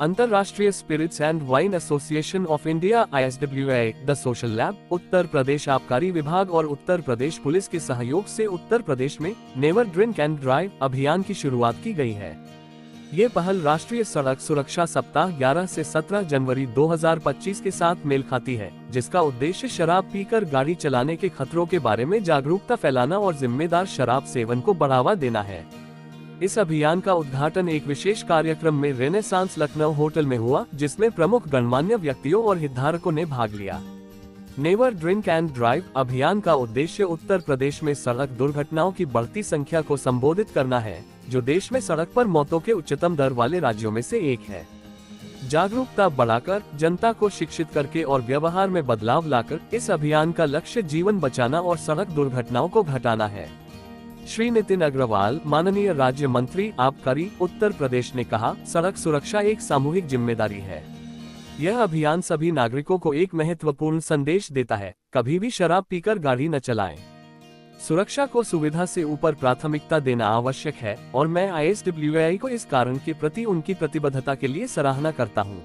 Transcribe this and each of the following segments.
अंतर्राष्ट्रीय spirits and wine association of India ISWA, the social lab, Uttar Pradesh आबकारी विभाग और उत्तर प्रदेश पुलिस के सहयोग से उत्तर प्रदेश में नेवर ड्रिंक एंड ड्राइव अभियान की शुरुआत की गई है। ये पहल राष्ट्रीय सड़क सुरक्षा सप्ताह 11 से 17 जनवरी 2025 के साथ मेल खाती है, जिसका उद्देश्य शराब पीकर गाड़ी चलाने के खतरों के बारे में जागरूकता फैलाना और जिम्मेदार शराब सेवन को बढ़ावा देना है। इस अभियान का उद्घाटन एक विशेष कार्यक्रम में रेनेसांस लखनऊ होटल में हुआ, जिसमें प्रमुख गणमान्य व्यक्तियों और हितधारकों ने भाग लिया। नेवर ड्रिंक एंड ड्राइव अभियान का उद्देश्य उत्तर प्रदेश में सड़क दुर्घटनाओं की बढ़ती संख्या को संबोधित करना है, जो देश में सड़क पर मौतों के उच्चतम दर वाले राज्यों में से एक है। जागरूकता बढ़ाकर, जनता को शिक्षित करके और व्यवहार में बदलाव लाकर इस अभियान का लक्ष्य जीवन बचाना और सड़क दुर्घटनाओं को घटाना है। श्री नितिन अग्रवाल, माननीय राज्य मंत्री आबकारी, उत्तर प्रदेश ने कहा, सड़क सुरक्षा एक सामूहिक जिम्मेदारी है। यह अभियान सभी नागरिकों को एक महत्वपूर्ण संदेश देता है, कभी भी शराब पीकर गाड़ी न चलाएं। सुरक्षा को सुविधा से ऊपर प्राथमिकता देना आवश्यक है और मैं ISWA को इस कारण के प्रति उनकी प्रतिबद्धता के लिए सराहना करता हूं।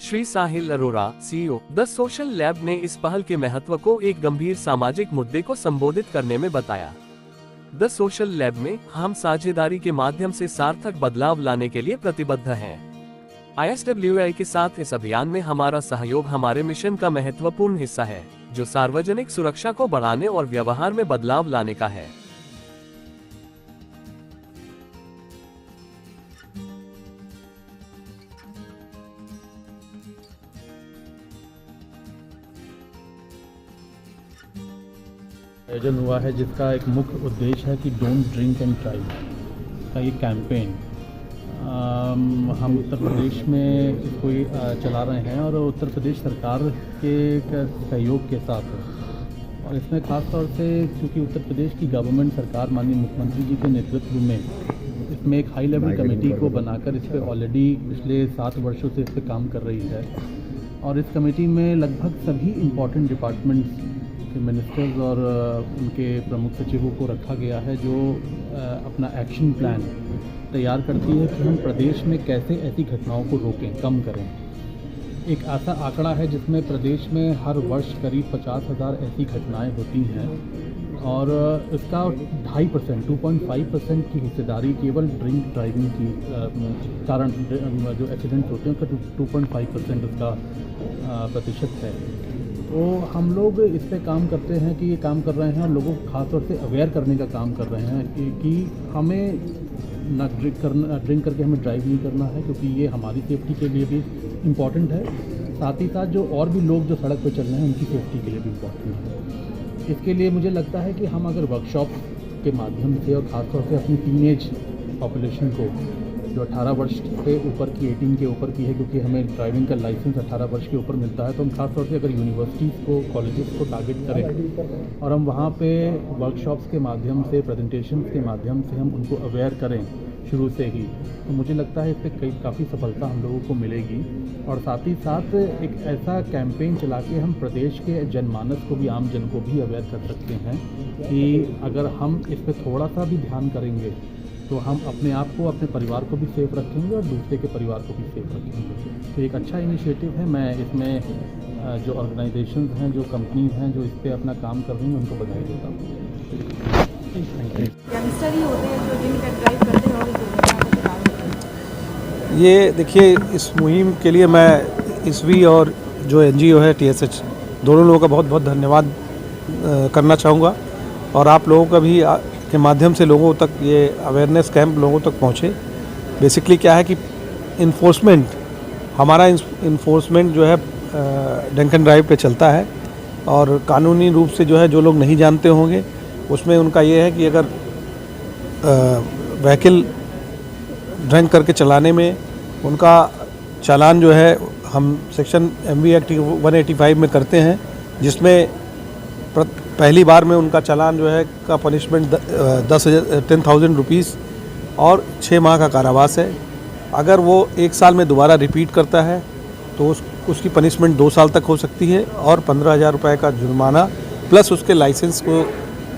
Shri Sahil Arora, CEO, the social lab ने इस पहल के महत्व को एक गंभीर सामाजिक मुद्दे को संबोधित करने में बताया। द सोशल लैब में हम साझेदारी के माध्यम से सार्थक बदलाव लाने के लिए प्रतिबद्ध हैं। ISWA के साथ इस अभियान में हमारा सहयोग हमारे मिशन का महत्वपूर्ण हिस्सा है, जो सार्वजनिक सुरक्षा को बढ़ाने और व्यवहार में बदलाव लाने का है। आयोजन हुआ है जिसका एक मुख्य उद्देश्य है कि डोंट ड्रिंक एंड ड्राइव का ये कैंपेन हम उत्तर प्रदेश में इसको चला रहे हैं और उत्तर प्रदेश सरकार के सहयोग के साथ। और इसमें ख़ास तौर से क्योंकि उत्तर प्रदेश की गवर्नमेंट सरकार माननीय मुख्यमंत्री जी के नेतृत्व में इसमें एक हाई लेवल कमेटी को बनाकर इस पर ऑलरेडी पिछले 7 वर्षों से इस पर काम कर रही है। और इस कमेटी में लगभग सभी इम्पॉर्टेंट डिपार्टमेंट्स के मिनिस्टर्स और उनके प्रमुख सचिवों को रखा गया है, जो अपना एक्शन प्लान तैयार करती है कि हम प्रदेश में कैसे ऐसी घटनाओं को रोकें, कम करें। एक ऐसा आंकड़ा है जिसमें प्रदेश में हर वर्ष करीब 50,000 ऐसी घटनाएं होती हैं और इसका 2.5% 2.5% की हिस्सेदारी केवल ड्रिंक ड्राइविंग की कारण जो एक्सीडेंट्स होते हैं उसका 2.5% उसका प्रतिशत है। तो हम लोग इस पे काम करते हैं कि ये काम कर रहे हैं और लोगों को खास तौर से अवेयर करने का काम कर रहे हैं कि हमें ना ड्रिंक करके हमें ड्राइव नहीं करना है, क्योंकि ये हमारी सेफ्टी के लिए भी इम्पॉर्टेंट है, साथ ही साथ जो और भी लोग जो सड़क पर चल रहे हैं उनकी सेफ्टी के लिए भी इम्पॉर्टेंट है। इसके लिए मुझे लगता है कि हम अगर वर्कशॉप के माध्यम से और ख़ासतौर से अपनी टीनेज पॉपुलेशन को जो 18 वर्ष से ऊपर की 18 के ऊपर की है, क्योंकि हमें ड्राइविंग का लाइसेंस 18 वर्ष के ऊपर मिलता है, तो हम खासतौर से अगर यूनिवर्सिटीज़ को, कॉलेजेस को टारगेट करें और हम वहाँ पे वर्कशॉप्स के माध्यम से, प्रेजेंटेशंस के माध्यम से हम उनको अवेयर करें शुरू से ही, तो मुझे लगता है इस पर काफ़ी सफलता हम लोगों को मिलेगी। और साथ ही साथ एक ऐसा कैंपेन चला के हम प्रदेश के जनमानस को भी, आम जन को भी अवेयर कर सकते हैं कि अगर हम इस पर थोड़ा सा भी ध्यान करेंगे तो हम अपने आप को, अपने परिवार को भी सेफ रखेंगे और दूसरे के परिवार को भी सेफ रखेंगे। तो एक अच्छा इनिशिएटिव है। मैं इसमें जो ऑर्गेनाइजेशंस हैं, जो कंपनीज हैं जो इस पर अपना काम कर रही हैं, उनको बधाई देता हूँ। यंगस्टर ही होते हैं जो ड्रिंक एंड ड्राइव करते हैं और इस दुर्घटना का शिकार होते हैं। ये देखिए, इस मुहिम के लिए मैं ISWI और जो NGO है TSH, दोनों लोगों का बहुत बहुत धन्यवाद करना चाहूँगा। और आप लोगों का भी के माध्यम से लोगों तक ये अवेयरनेस कैंप लोगों तक पहुँचे। बेसिकली क्या है कि इन्फोर्समेंट, हमारा इन्फोर्समेंट जो है ड्रिंक एंड ड्राइव पे चलता है और कानूनी रूप से जो है, जो लोग नहीं जानते होंगे उसमें उनका ये है कि अगर व्हीकल ड्रिंक करके चलाने में उनका चालान जो है हम सेक्शन MV एक्ट 185 में करते हैं, जिसमें पहली बार में उनका चालान जो है का पनिशमेंट 10,000 रुपीज़ और 6 माह का कारावास है। अगर वो 1 साल में दोबारा रिपीट करता है तो उसकी पनिशमेंट 2 साल तक हो सकती है और 15,000 रुपये का जुर्माना प्लस उसके लाइसेंस को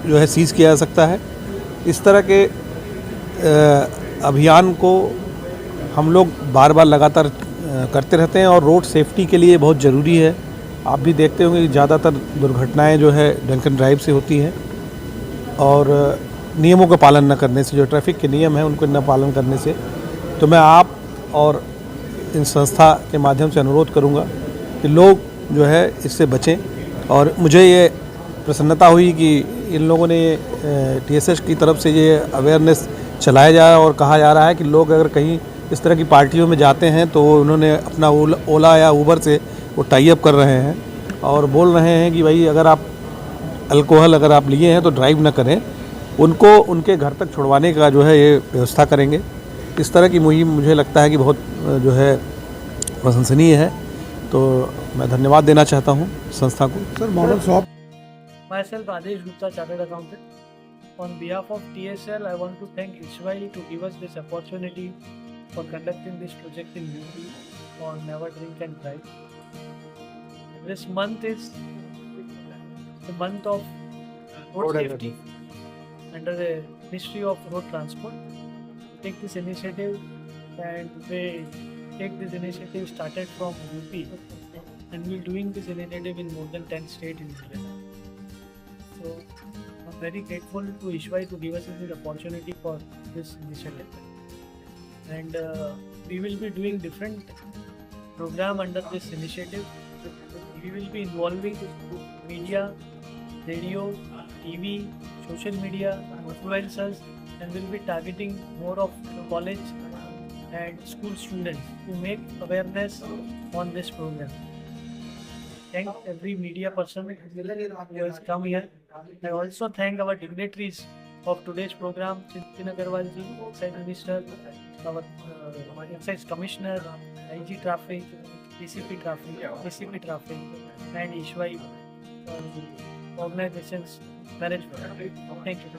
जो है सीज़ किया जा सकता है। इस तरह के अभियान को हम लोग बार बार लगातार करते रहते हैं और रोड सेफ्टी के लिए बहुत ज़रूरी है। आप भी देखते होंगे कि ज़्यादातर दुर्घटनाएं जो है ड्रंक एंड ड्राइव से होती हैं और नियमों का पालन न करने से, जो ट्रैफिक के नियम हैं उनको न पालन करने से। तो मैं आप और इन संस्था के माध्यम से अनुरोध करूंगा कि लोग जो है इससे बचें। और मुझे ये प्रसन्नता हुई कि इन लोगों ने TSS की तरफ से ये अवेयरनेस चलाया जा रहा है और कहा जा रहा है कि लोग अगर कहीं इस तरह की पार्टियों में जाते हैं तो उन्होंने अपना ओला या ऊबर से वो टाई अप कर रहे हैं और बोल रहे हैं कि भाई अगर आप अल्कोहल अगर आप लिए हैं तो ड्राइव ना करें, उनको उनके घर तक छुड़वाने का जो है ये व्यवस्था करेंगे। इस तरह की मुहिम मुझे लगता है कि बहुत जो है प्रशंसनीय है। तो मैं धन्यवाद देना चाहता हूँ संस्था को। Sir, model shop Myself Rajesh Gupta, Chartered Accountant. On behalf of TSL, I want to thank Ishwai to give us this opportunity for conducting this project in UP on Never Drink and Drive. This month is the month of road safety under the Ministry of Road Transport. We take this initiative and we take this initiative started from UP and we're doing this initiative in more than 10 states in India. So I'm very grateful to Ishwai to give us this opportunity for this initiative. And we will be doing different program under this initiative. We will be involving media, radio, TV, social media, influencers, and we'll be targeting more of college and school students to make awareness on this program. Thank every media person who has come here. I also thank our dignitaries of today's program, Chintan Agarwal ji, Excise Minister, our Excise Commissioner, IG Traffic, ACP Traffic, and Ishwai organizations management. Thank you.